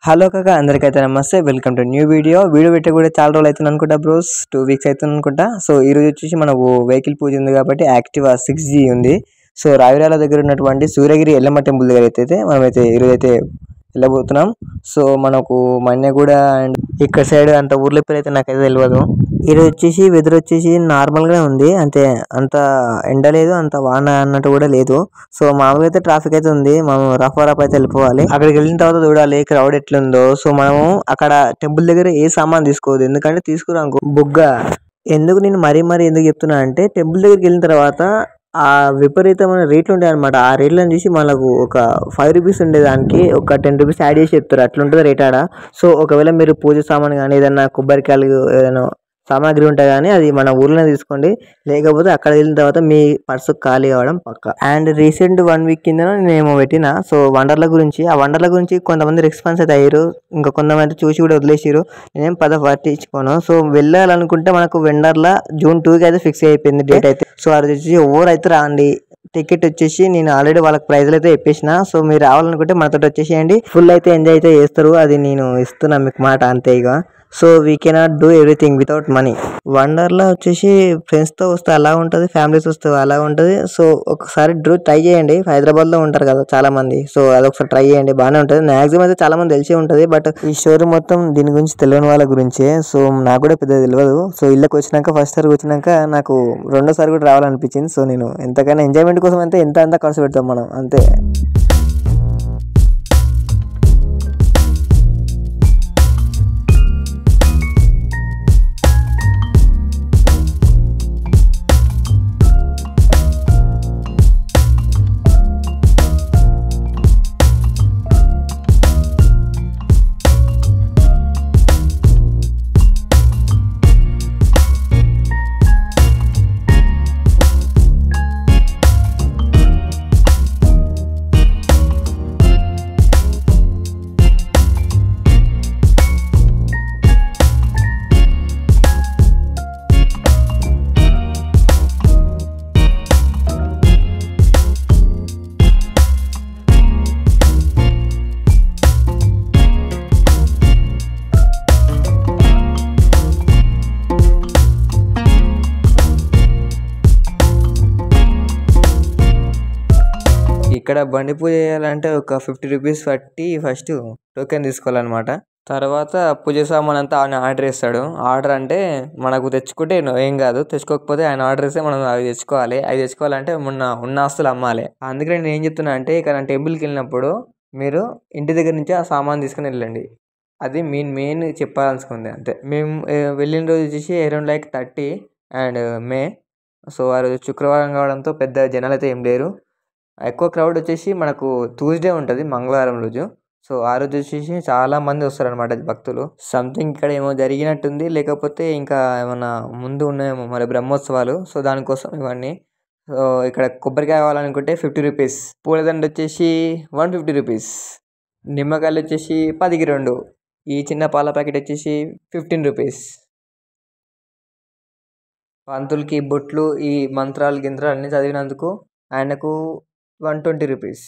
Hello కాకా అందరికైతే నమస్తే. Welcome to new video పెట్టి కూడా చాలా రోజులు అవుతుంది అనుకుంటా బ్రోస్, 2 వీక్స్ అవుతుంది అనుకుంటా. సో ఈ రోజు వచ్చేసి మనకు వెహికల్ పూజ ఉంది కాబట్టి యాక్టివా 6G ఉంది. సో రావిరాల దగ్గర ఉన్నటువంటి సూర్యగిరి ఎల్లమ్మ టెంపుల్ దగ్గర అయితే మనమైతే ఈరోజు అయితే వెళ్ళబోతున్నాం. సో మనకు మన్యగూడ అండ్ ఇక్కడ సైడ్ అంత ఊర్ల పేరు అయితే నాకైతే తెలియదు. ఈరోజు వచ్చేసి వెదర్ వచ్చేసి నార్మల్ గా ఉంది, అంతే. అంత ఎండ లేదు, అంత వాన అన్నట్టు కూడా లేదు. సో మామూలుగా అయితే ట్రాఫిక్ అయితే ఉంది, మనం రఫ్ అయితే వెళ్ళిపోవాలి. అక్కడికి వెళ్ళిన తర్వాత చూడాలి క్రౌడ్ ఎట్లుందో. సో మనము అక్కడ టెంపుల్ దగ్గర ఏ సామాన్ తీసుకోవద్దు, ఎందుకంటే తీసుకురాకు బుగ్గ. ఎందుకు నేను మరీ ఎందుకు చెప్తున్నా అంటే, టెంపుల్ దగ్గరికి వెళ్ళిన తర్వాత ఆ విపరీతమైన రేట్లు ఉంటాయి అనమాట. ఆ రేట్లను చూసి మనకు ఒక 5 రూపీస్ ఉండేదానికి ఒక 10 రూపీస్ యాడ్ చేసి చెప్తారు, అట్లుంటుంది రేట్ ఆడ. సో ఒకవేళ మీరు పూజ సామాన్ కానీ ఏదైనా కొబ్బరికాయలు ఏదైనా సామాగ్రి ఉంటాయి కానీ అది మన ఊర్లోనే తీసుకోండి, లేకపోతే అక్కడ వెళ్ళిన తర్వాత మీ పర్సు ఖాళీ అవ్వడం పక్క. అండ్ రీసెంట్ 1 వీక్ కింద నేను పెట్టిన సో వండర్ల గురించి, ఆ వండర్ల గురించి కొంతమంది రెస్పాన్స్ అయితే అయ్యారు, ఇంకా కొంతమంది చూసి కూడా వదిలేసారు. నేనేం పట్టించుకోను. సో వెళ్ళాలనుకుంటే మనకు వండర్ల June 2కి అయితే ఫిక్స్ అయిపోయింది డేట్ అయితే. సో అది వచ్చి ఎవరు అయితే రాండి. టికెట్ వచ్చేసి నేను ఆల్రెడీ వాళ్ళకి ప్రైజ్లు అయితే ఇప్పేసిన. సో మీరు రావాలనుకుంటే మనతో వచ్చేసేయండి, ఫుల్ అయితే ఎంజాయ్ అయితే చేస్తారు, అది నేను ఇస్తున్నా మీకు మాట, అంతే. ఇక so we cannot do everything without money. Wonderla వచ్చేసి ఫ్రెండ్స్తో వస్తే అలా ఉంటుంది, ఫ్యామిలీస్ వస్తే అలా ఉంటుంది. సో ఒకసారి ట్రై చేయండి. హైదరాబాద్లో ఉంటారు కదా చాలా మంది, సో అదొకసారి ట్రై చేయండి, బాగానే ఉంటుంది. మ్యాక్సిమం అయితే చాలా మంది తెలిసే ఉంటుంది, బట్ ఈ స్టోరీ మొత్తం దీని గురించి తెలియని వాళ్ళ గురించే. సో నాకు కూడా పెద్ద తెలియదు. సో ఇళ్ళకి వచ్చినాక ఫస్ట్ సారి వచ్చినాక నాకు రెండోసారి కూడా రావాలనిపించింది. సో నేను ఎంతకైనా ఎంజాయ్మెంట్ కోసం అయితే ఎంత ఖర్చు పెడతాం మనం, అంతే. ఇక్కడ బండి పూజ చేయాలంటే ఒక 50 రూపీస్ పట్టి ఫస్ట్ టోకెన్ తీసుకోవాలన్నమాట. తర్వాత పూజ సామాన్ అంతా ఆయన ఆర్డర్ ఇస్తాడు. ఆర్డర్ అంటే మనకు తెచ్చుకుంటే ఏం కాదు, తెచ్చుకోకపోతే ఆయన ఆర్డర్ ఇస్తే మనం అవి తెచ్చుకోవాలి. అవి తెచ్చుకోవాలంటే ఉన్న ఆస్తులు అమ్మాలి. అందుకని నేను ఏం చెప్తున్నా అంటే, ఇక్కడ టెంపుల్కి వెళ్ళినప్పుడు మీరు ఇంటి దగ్గర నుంచి ఆ సామాన్ తీసుకుని వెళ్ళండి, అది మెయిన్ చెప్పాల్సుకుంది, అంతే. మేము వెళ్ళిన రోజు వచ్చేసి around like 30 and May. So ఆ రోజు శుక్రవారం కావడంతో పెద్ద జనాలు అయితే ఏం లేరు. ఎక్కువ క్రౌడ్ వచ్చేసి మనకు ట్యూస్డే ఉంటుంది, మంగళవారం రోజు. సో ఆ రోజు వచ్చేసి చాలా మంది వస్తారనమాట భక్తులు. సంథింగ్ ఇక్కడ ఏమో జరిగినట్టుంది, లేకపోతే ఇంకా ఏమన్నా ముందు ఉన్నాయేమో మరి బ్రహ్మోత్సవాలు. సో దానికోసం ఇవన్నీ. సో ఇక్కడ కొబ్బరికాయ కావాలనుకుంటే 50 రూపీస్, పూలదండ వచ్చేసి 150 రూపీస్, నిమ్మకాయలు వచ్చేసి 10కి 2, ఈ చిన్న పాల ప్యాకెట్ వచ్చేసి 15 రూపీస్. పంతులకి బొట్లు ఈ మంత్రాలు గింత్రాలు అన్నీ చదివినందుకు ఆయనకు 120 రూపీస్.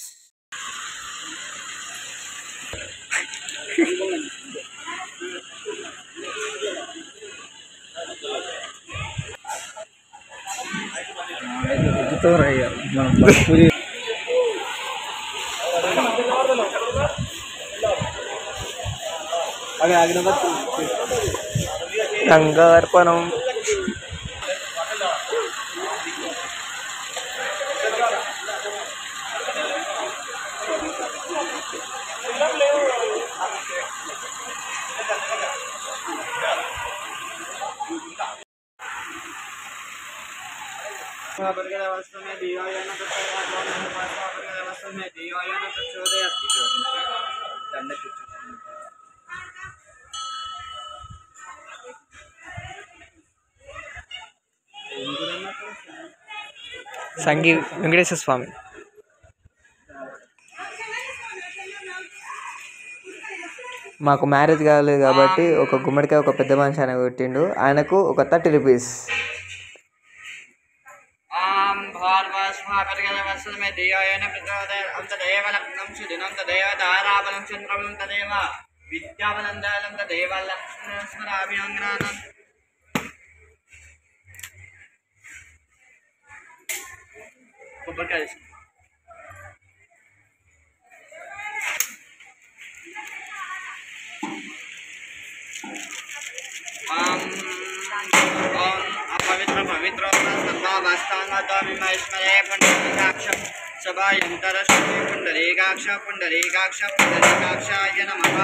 గంగార్పణం. సంగీ వెంకటేశ్వర స్వామి. మాకు మ్యారేజ్ కాలేదు కాబట్టి ఒక గుమ్మడికాయ ఒక పెద్ద మనిషి ఆయన కొట్టిండు, ఆయనకు ఒక 30 రూపీస్. విద్యావనందాలం దేవాల స్మరాభ్యంగనానం కొబ్బరికాయ अपवित्र पवित्र सर्वावस्थांगतमिमैश्वरे पुण्डरीकाक्षं सभायन्तरश्री पुण्डरीकाक्ष पुण्डरीकाक्ष पुण्डरीकाक्षाय नमः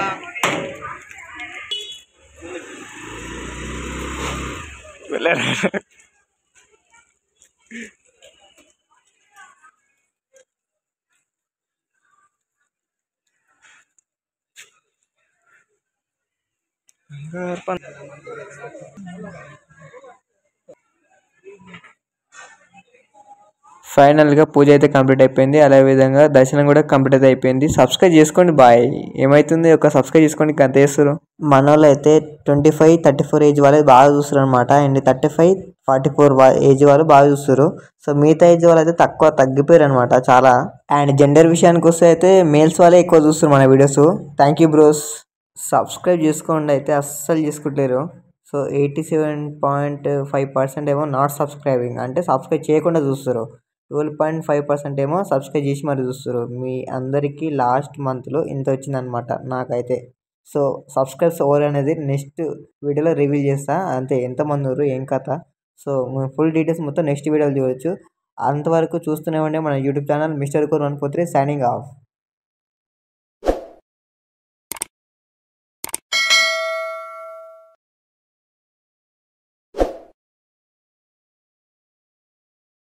ఫైనల్గా పూజ అయితే కంప్లీట్ అయిపోయింది. అదే విధంగా దర్శనం కూడా కంప్లీట్ అయిపోయింది. సబ్స్క్రైబ్ చేసుకోండి బాయ్. ఏమైతుంది ఒక సబ్స్క్రైబ్ చేసుకోండి అంత చేస్తారు. మన వాళ్ళు అయితే 25-34 ఏజ్ వాళ్ళు బాగా చూస్తారు అనమాట. అండ్ 35-44 ఏజ్ వాళ్ళు బాగా చూస్తారు. సో మిగతా ఏజ్ వాళ్ళు అయితే తగ్గిపోయారు అనమాట చాలా. అండ్ జెండర్ విషయానికి వస్తే అయితే మేల్స్ వాళ్ళే ఎక్కువ చూస్తారు మన videos. Thank you bros. Subscribe చేసుకోండి అయితే అస్సలు చేసుకుంటలేరు. సో 87.5% ఏమో నాట్ సబ్స్క్రైబింగ్, అంటే సబ్స్క్రైబ్ చేయకుండా చూస్తారు. 12.5% ఏమో సబ్స్క్రైబ్ చేసి మరి చూస్తారు. మీ అందరికీ లాస్ట్ మంత్లో ఇంత వచ్చిందనమాట నాకైతే. సో సబ్స్క్రైబ్స్ ఓవర్ అనేది నెక్స్ట్ వీడియోలో రివీల్ చేస్తా. అంతే ఎంతమంది ఉన్నారు ఏం కథ. సో ఫుల్ డీటెయిల్స్ మొత్తం నెక్స్ట్ వీడియోలో చూడవచ్చు. అంతవరకు చూస్తూనే ఉండే మన YouTube channel mister core 143 signing off.